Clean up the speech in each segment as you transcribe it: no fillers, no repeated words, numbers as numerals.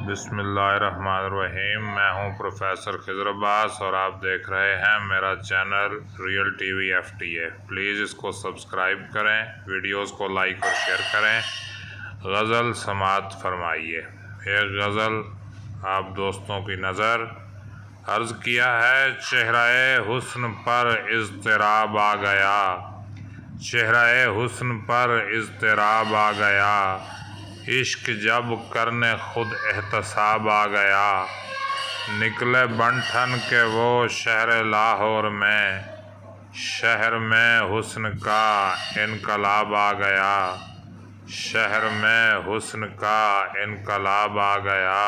बिस्मिल्लाहिर्रहमानिर्रहीम। मैं हूं प्रोफेसर खिज़र अब्बास और आप देख रहे हैं मेरा channel real TV FTA। Please इसको सब्सक्राइब करें, वीडियोस को लाइक और शेयर करें। गज़ल समात फरमाइए। एक गज़ल आप दोस्तों की नज़र। अर्ज़ किया है, चेहरे हुस्न पर इज़्तिराब आ गया, चेहरे हुस्न पर इज़्तिराब आ गया, इश्क जब करने खुद एहतसाब आ गया, निकले बन ठन के वो शहर लाहौर में, शहर में हुस्न का इनकलाब आ गया, शहर में हुस्न का इनकलाब आ गया।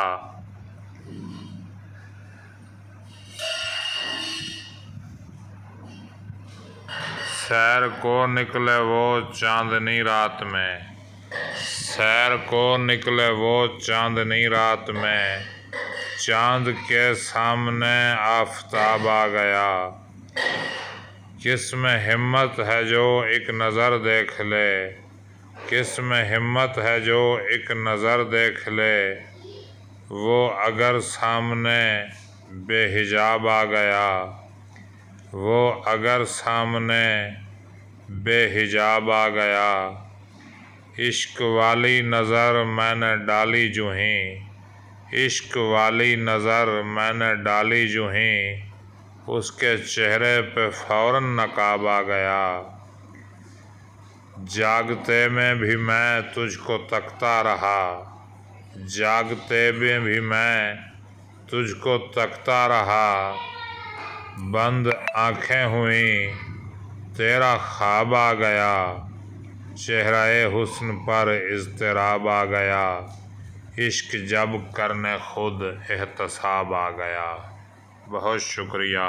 सैर को निकले वो चांदनी रात में, सैर को निकले वो चांदनी रात में, चांद के सामने आफताब आ गया, किसमें हिम्मत है जो एक नज़र देख ले, किसमें हिम्मत है जो एक नज़र देख ले, वो अगर सामने बेहिजाब आ गया, वो अगर सामने बेहिजाब आ गया। इश्क वाली नज़र मैंने डाली जूहीं, इश्क वाली नज़र मैंने डाली जूहीं, उसके चेहरे पे फ़ौरन नकाब आ गया, जागते में भी मैं तुझको तकता रहा, जागते में भी मैं तुझको तकता रहा, बंद आँखें हुई तेरा ख्वाब आ गया, चेहरे हुस्न पर इज़्तिराब आ गया, इश्क जब करने खुद एहतसाब आ गया। बहुत शुक्रिया।